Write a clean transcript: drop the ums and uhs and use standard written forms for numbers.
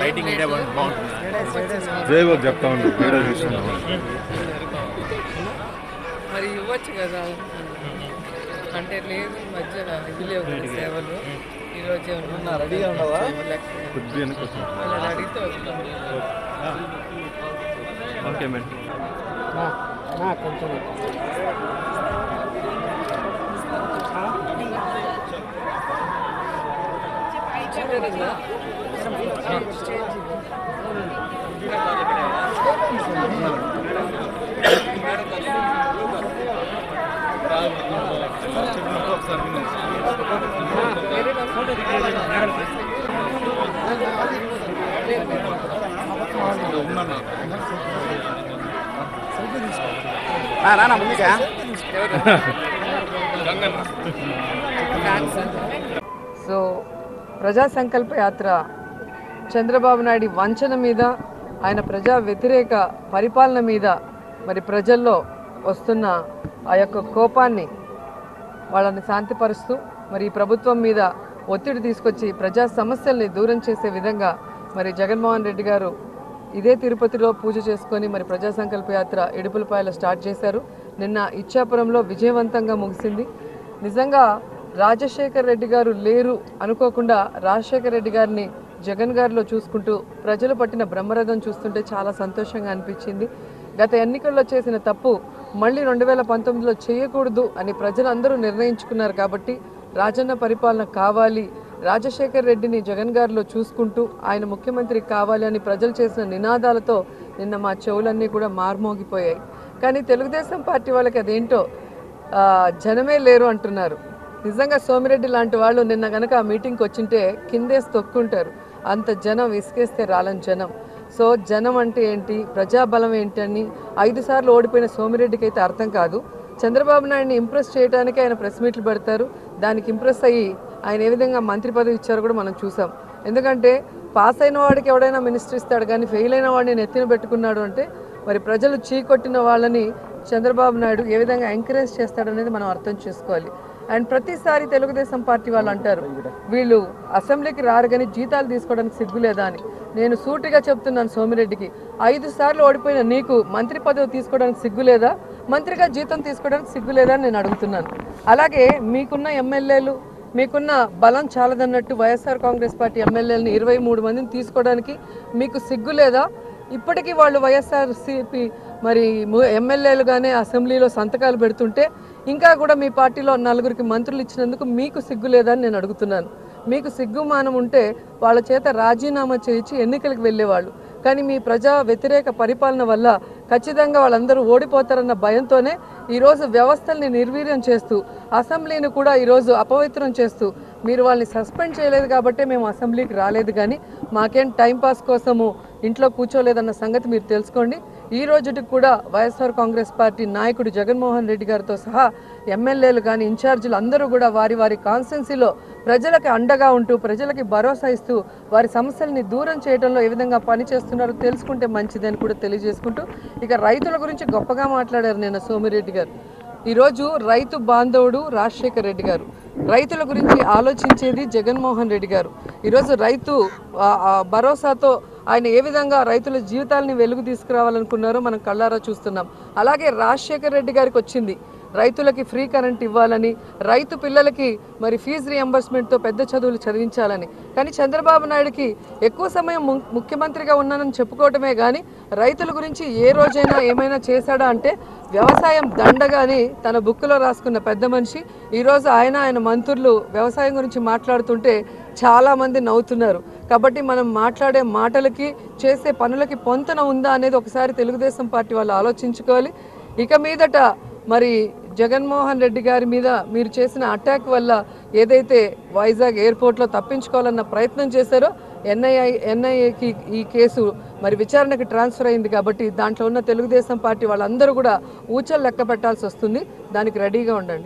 Lighting బాగుంటుంది. జయబాబు చెప్తా ఉండు వీడియో చూస్తున్నాం. మరి ఇవ్వచ్చు కదా అంటే లేదు మధ్యలో ఇది లేవు సేవలు ఈరోజే రెడీగా ఉండవా? అడిగితే వస్తాం. Okay madam. కొంచెం సో ప్రజా సంకల్ప యాత్ర చంద్రబాబు నాయుడు వంచన మీద, ఆయన ప్రజా వ్యతిరేక పరిపాలన మీద మరి ప్రజల్లో వస్తున్న ఆ యొక్క కోపాన్ని వాళ్ళని శాంతిపరుస్తూ మరి ఈ ప్రభుత్వం మీద ఒత్తిడి తీసుకొచ్చి ప్రజా సమస్యల్ని దూరం చేసే విధంగా మరి జగన్మోహన్ రెడ్డి గారు ఇదే తిరుపతిలో పూజ చేసుకొని మరి ప్రజా సంకల్ప యాత్ర ఇడుపులపాయలో స్టార్ట్ చేశారు. నిన్న ఇచ్చాపురంలో విజయవంతంగా ముగిసింది. నిజంగా రాజశేఖర్ రెడ్డి గారు లేరు అనుకోకుండా రాజశేఖర్ రెడ్డి గారిని జగన్ గారిలో చూసుకుంటూ ప్రజలు పట్టిన బ్రహ్మరథం చూస్తుంటే చాలా సంతోషంగా అనిపించింది. గత ఎన్నికల్లో చేసిన తప్పు మళ్ళీ 2019లో చేయకూడదు అని ప్రజలందరూ నిర్ణయించుకున్నారు. కాబట్టి రాజన్న పరిపాలన కావాలి, రాజశేఖర్ రెడ్డిని జగన్ గారిలో చూసుకుంటూ ఆయన ముఖ్యమంత్రి కావాలి అని ప్రజలు చేసిన నినాదాలతో నిన్న మా చెవులన్నీ కూడా మార్మోగిపోయాయి. కానీ తెలుగుదేశం పార్టీ వాళ్ళకి అదేంటో జనమే లేరు అంటున్నారు. నిజంగా సోమిరెడ్డి లాంటి వాళ్ళు నిన్న కనుక ఆ మీటింగ్కి వచ్చింటే కిందేసి తొక్కుంటారు. అంత జనం ఇసుకేస్తే రాలని జనం. సో జనం అంటే ఏంటి, ప్రజాబలం ఏంటి అని 5 సార్లు ఓడిపోయిన సోమిరెడ్డికి అయితే అర్థం కాదు. చంద్రబాబు నాయుడిని ఇంప్రెస్ చేయడానికి ఆయన ప్రెస్ మీట్లు పెడతారు. దానికి ఇంప్రెస్ అయ్యి ఆయన ఏ విధంగా మంత్రి పదవి ఇచ్చారో కూడా మనం చూసాం. ఎందుకంటే పాస్ అయిన వాడికి ఎవడైనా మినిస్టర్ ఇస్తాడు, కానీ ఫెయిల్ అయిన వాడిని ఎత్తిన పెట్టుకున్నాడు అంటే మరి ప్రజలు చీకొట్టిన వాళ్ళని చంద్రబాబు నాయుడు ఏ విధంగా ఎంకరేజ్ చేస్తాడనేది మనం అర్థం చేసుకోవాలి. అండ్ ప్రతిసారి తెలుగుదేశం పార్టీ వాళ్ళు అంటారు వీళ్ళు అసెంబ్లీకి రారు కానీ జీతాలు తీసుకోవడానికి సిగ్గులేదా అని. నేను సూటిగా చెప్తున్నాను సోమిరెడ్డికి, 5 సార్లు ఓడిపోయిన నీకు మంత్రి పదవి తీసుకోవడానికి సిగ్గులేదా, మంత్రిగా జీతం తీసుకోవడానికి సిగ్గులేదా అని నేను అడుగుతున్నాను. అలాగే మీకున్న ఎమ్మెల్యేలు, మీకున్న బలం చాలదన్నట్టు వైఎస్ఆర్ కాంగ్రెస్ పార్టీ ఎమ్మెల్యేలని 23 మందిని తీసుకోవడానికి మీకు సిగ్గులేదా? ఇప్పటికీ వాళ్ళు వైఎస్ఆర్సీపీ మరి ఎమ్మెల్యేలుగానే అసెంబ్లీలో సంతకాలు పెడుతుంటే ఇంకా కూడా మీ పార్టీలో 4గురికి మంత్రులు ఇచ్చినందుకు మీకు సిగ్గు లేదని నేను అడుగుతున్నాను. మీకు సిగ్గుమానం ఉంటే వాళ్ళ చేత రాజీనామా చేయించి ఎన్నికలకు వెళ్ళేవాళ్ళు. కానీ మీ ప్రజా వ్యతిరేక పరిపాలన వల్ల ఖచ్చితంగా వాళ్ళందరూ ఓడిపోతారన్న భయంతోనే ఈరోజు వ్యవస్థల్ని నిర్వీర్యం చేస్తూ అసెంబ్లీని కూడా ఈరోజు అపవిత్రం చేస్తూ మీరు వాళ్ళని సస్పెండ్ చేయలేదు కాబట్టే మేము అసెంబ్లీకి రాలేదు, కానీ మాకేం టైంపాస్ కోసము ఇంట్లో కూర్చోలేదన్న సంగతి మీరు తెలుసుకోండి. ఈ రోజుకి కూడా వైఎస్ఆర్ కాంగ్రెస్ పార్టీ నాయకుడు జగన్మోహన్ రెడ్డి గారితో సహా ఎమ్మెల్యేలు కానీ ఇన్ఛార్జీలు అందరూ కూడా వారి వారి కాన్స్టిట్యున్సీలో ప్రజలకు అండగా ఉంటూ ప్రజలకి భరోసా ఇస్తూ వారి సమస్యల్ని దూరం చేయడంలో ఏ విధంగా పనిచేస్తున్నారో తెలుసుకుంటే మంచిదని కూడా తెలియజేసుకుంటూ ఇక రైతుల గురించి గొప్పగా మాట్లాడారు నిన్న సోమిరెడ్డి గారు. ఈరోజు రైతు బాంధవుడు రాజశేఖర్ రెడ్డి గారు, రైతుల గురించి ఆలోచించేది జగన్మోహన్ రెడ్డి గారు. ఈరోజు రైతు భరోసాతో ఆయన ఏ విధంగా రైతుల జీవితాలని వెలుగు తీసుకురావాలనుకున్నారో మనం కళ్ళారా చూస్తున్నాం. అలాగే రాజశేఖర్ రెడ్డి గారికి వచ్చింది రైతులకి ఫ్రీ కరెంట్ ఇవ్వాలని, రైతు పిల్లలకి మరి ఫీజు రియంబర్స్మెంట్తో పెద్ద చదువులు చదివించాలని. కానీ చంద్రబాబు నాయుడుకి ఎక్కువ సమయం ముఖ్యమంత్రిగా ఉన్నానని చెప్పుకోవటమే కానీ రైతుల గురించి ఏ రోజైనా ఏమైనా చేశాడా అంటే వ్యవసాయం దండగాని తన బుక్కులో రాసుకున్న పెద్ద మనిషి. ఈరోజు ఆయన మంత్రులు వ్యవసాయం గురించి మాట్లాడుతుంటే చాలామంది నవ్వుతున్నారు. కాబట్టి మనం మాట్లాడే మాటలకి చేసే పనులకి పొంతన ఉందా అనేది ఒకసారి తెలుగుదేశం పార్టీ వాళ్ళు ఆలోచించుకోవాలి. ఇక మీదట మరి జగన్మోహన్ రెడ్డి గారి మీద మీరు చేసిన అటాక్ వల్ల ఏదైతే వైజాగ్ ఎయిర్పోర్ట్లో తప్పించుకోవాలన్న ప్రయత్నం చేశారో ఎన్ఐఏకి ఈ కేసు మరి విచారణకి ట్రాన్స్ఫర్ అయింది. కాబట్టి దాంట్లో ఉన్న తెలుగుదేశం పార్టీ వాళ్ళందరూ కూడా ఊచలు లెక్క పెట్టాల్సి వస్తుంది. దానికి రెడీగా ఉండండి.